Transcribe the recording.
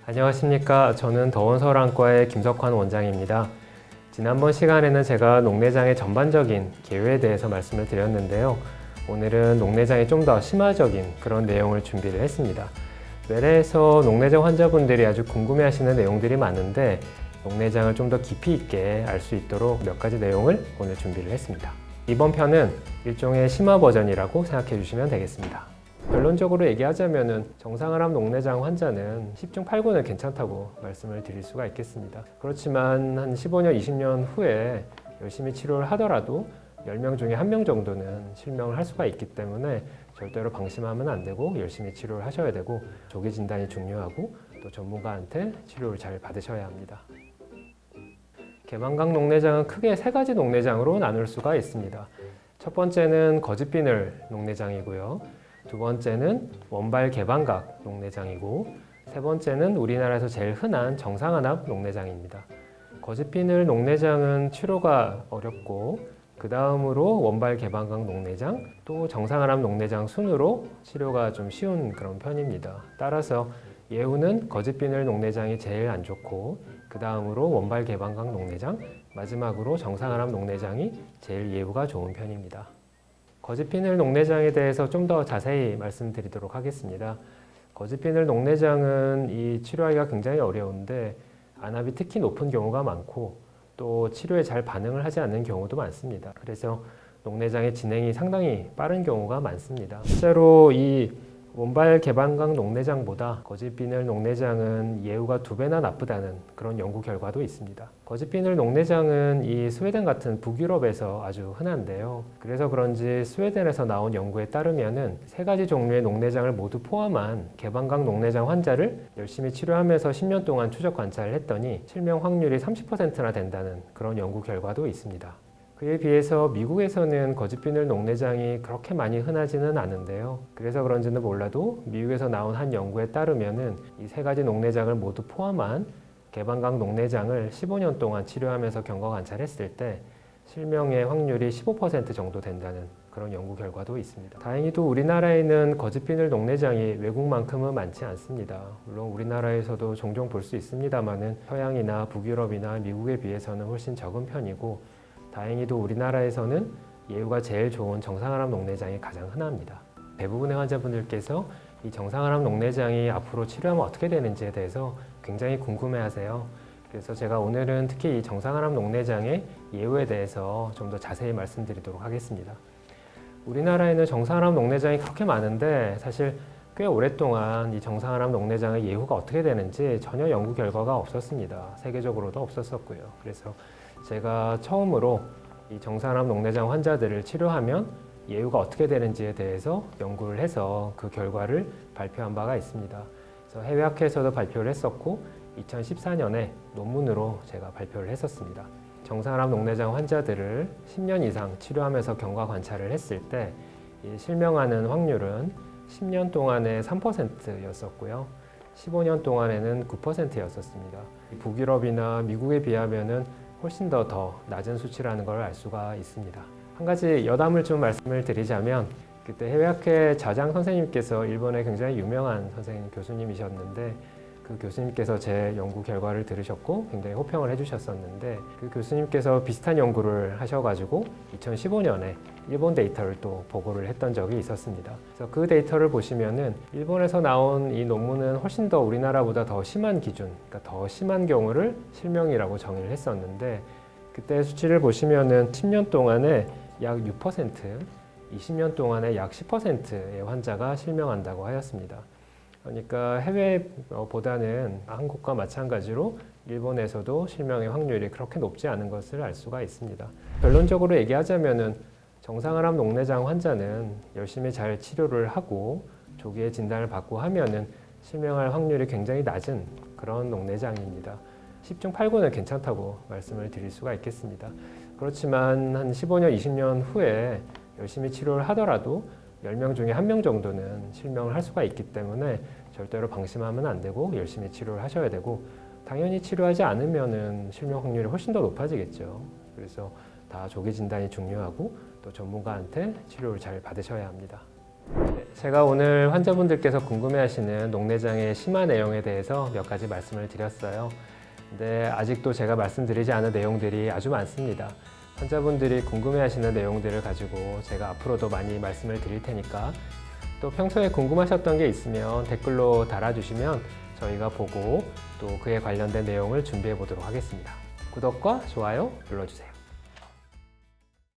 안녕하십니까. 저는 더원서울안과의 김석환 원장입니다. 지난번 시간에는 제가 녹내장의 전반적인 계류에 대해서 말씀을 드렸는데요. 오늘은 녹내장이 좀 더 심화적인 그런 내용을 준비를 했습니다. 뇌내에서 녹내장 환자분들이 아주 궁금해하시는 내용들이 많은데 녹내장을 좀 더 깊이 있게 알 수 있도록 몇 가지 내용을 오늘 준비를 했습니다. 이번 편은 일종의 심화 버전이라고 생각해 주시면 되겠습니다. 결론적으로 얘기하자면 정상혈압 녹내장 환자는 10중 8구는 괜찮다고 말씀을 드릴 수가 있겠습니다. 그렇지만 한 15년, 20년 후에 열심히 치료를 하더라도 10명 중에 1명 정도는 실명을 할 수가 있기 때문에 절대로 방심하면 안 되고 열심히 치료를 하셔야 되고 조기 진단이 중요하고 또 전문가한테 치료를 잘 받으셔야 합니다. 개방각 녹내장은 크게 세 가지 녹내장으로 나눌 수가 있습니다. 첫 번째는 거짓비늘 녹내장이고요. 두 번째는 원발 개방각 녹내장이고 세 번째는 우리나라에서 제일 흔한 정상환압 녹내장입니다. 거짓비늘 녹내장은 치료가 어렵고 그 다음으로 원발 개방각 녹내장 또 정상환압 녹내장 순으로 치료가 좀 쉬운 그런 편입니다. 따라서 예후는 거짓비늘 녹내장이 제일 안 좋고 그 다음으로 원발 개방각 녹내장 마지막으로 정상환압 녹내장이 제일 예후가 좋은 편입니다. 거짓비늘 녹내장에 대해서 좀 더 자세히 말씀드리도록 하겠습니다. 거짓비늘 녹내장은 이 치료하기가 굉장히 어려운데 안압이 특히 높은 경우가 많고 또 치료에 잘 반응을 하지 않는 경우도 많습니다. 그래서 녹내장의 진행이 상당히 빠른 경우가 많습니다. 실제로 이 원발 개방각 녹내장보다 거짓비늘 녹내장은 예후가 2배나 나쁘다는 그런 연구 결과도 있습니다. 거짓비늘 녹내장은 이 스웨덴 같은 북유럽에서 아주 흔한데요. 그래서 그런지 스웨덴에서 나온 연구에 따르면은 3가지 종류의 녹내장을 모두 포함한 개방각 녹내장 환자를 열심히 치료하면서 10년 동안 추적 관찰을 했더니 실명 확률이 30%나 된다는 그런 연구 결과도 있습니다. 그에 비해서 미국에서는 거짓비늘 녹내장이 그렇게 많이 흔하지는 않은데요. 그래서 그런지는 몰라도 미국에서 나온 한 연구에 따르면은 이 3가지 녹내장을 모두 포함한 개방각 녹내장을 15년 동안 치료하면서 경과 관찰했을 때 실명의 확률이 15% 정도 된다는 그런 연구 결과도 있습니다. 다행히도 우리나라에는 거짓비늘 녹내장이 외국만큼은 많지 않습니다. 물론 우리나라에서도 종종 볼 수 있습니다만은 서양이나 북유럽이나 미국에 비해서는 훨씬 적은 편이고 다행히도 우리나라에서는 예후가 제일 좋은 정상환압 녹내장이 가장 흔합니다. 대부분의 환자분들께서 이 정상환압 녹내장이 앞으로 치료하면 어떻게 되는지에 대해서 굉장히 궁금해하세요. 그래서 제가 오늘은 특히 이 정상환압 녹내장의 예후에 대해서 좀 더 자세히 말씀드리도록 하겠습니다. 우리나라에는 정상환압 녹내장이 그렇게 많은데 사실 꽤 오랫동안 이 정상환압 녹내장의 예후가 어떻게 되는지 전혀 연구 결과가 없었습니다. 세계적으로도 없었었고요. 그래서 제가 처음으로 이 정상환압 녹내장 환자들을 치료하면 예후가 어떻게 되는지에 대해서 연구를 해서 그 결과를 발표한 바가 있습니다. 그래서 해외 학회에서도 발표를 했었고 2014년에 논문으로 제가 발표를 했었습니다. 정상환압 녹내장 환자들을 10년 이상 치료하면서 경과 관찰을 했을 때 이 실명하는 확률은 10년 동안에 3%였었고요. 15년 동안에는 9%였었습니다. 북유럽이나 미국에 비하면은 훨씬 더 낮은 수치라는 걸 알 수가 있습니다. 한 가지 여담을 좀 말씀을 드리자면 그때 해외학회 자장 선생님께서 일본의 굉장히 유명한 선생님 교수님이셨는데 그 교수님께서 제 연구 결과를 들으셨고 굉장히 호평을 해주셨었는데 그 교수님께서 비슷한 연구를 하셔가지고 2015년에 일본 데이터를 또 보고를 했던 적이 있었습니다. 그래서 그 데이터를 보시면은 일본에서 나온 이 논문은 훨씬 더 우리나라보다 더 심한 기준, 그러니까 더 심한 경우를 실명이라고 정의를 했었는데 그때 수치를 보시면은 10년 동안에 약 6%, 20년 동안에 약 10%의 환자가 실명한다고 하였습니다. 그러니까 해외보다는 한국과 마찬가지로 일본에서도 실명의 확률이 그렇게 높지 않은 것을 알 수가 있습니다. 결론적으로 얘기하자면은 정상환압 녹내장 환자는 열심히 잘 치료를 하고 조기에 진단을 받고 하면은 실명할 확률이 굉장히 낮은 그런 녹내장입니다. 10중 8구는 괜찮다고 말씀을 드릴 수가 있겠습니다. 그렇지만 한 15년, 20년 후에 열심히 치료를 하더라도 10명 중에 1명 정도는 실명을 할 수가 있기 때문에 절대로 방심하면 안 되고 열심히 치료를 하셔야 되고 당연히 치료하지 않으면 실명 확률이 훨씬 더 높아지겠죠. 그래서 다 조기 진단이 중요하고 또 전문가한테 치료를 잘 받으셔야 합니다. 네. 제가 오늘 환자분들께서 궁금해하시는 녹내장의 심화 내용에 대해서 몇 가지 말씀을 드렸어요. 근데 아직도 제가 말씀드리지 않은 내용들이 아주 많습니다. 환자분들이 궁금해하시는 내용들을 가지고 제가 앞으로도 많이 말씀을 드릴 테니까 또 평소에 궁금하셨던 게 있으면 댓글로 달아주시면 저희가 보고 또 그에 관련된 내용을 준비해 보도록 하겠습니다. 구독과 좋아요 눌러주세요.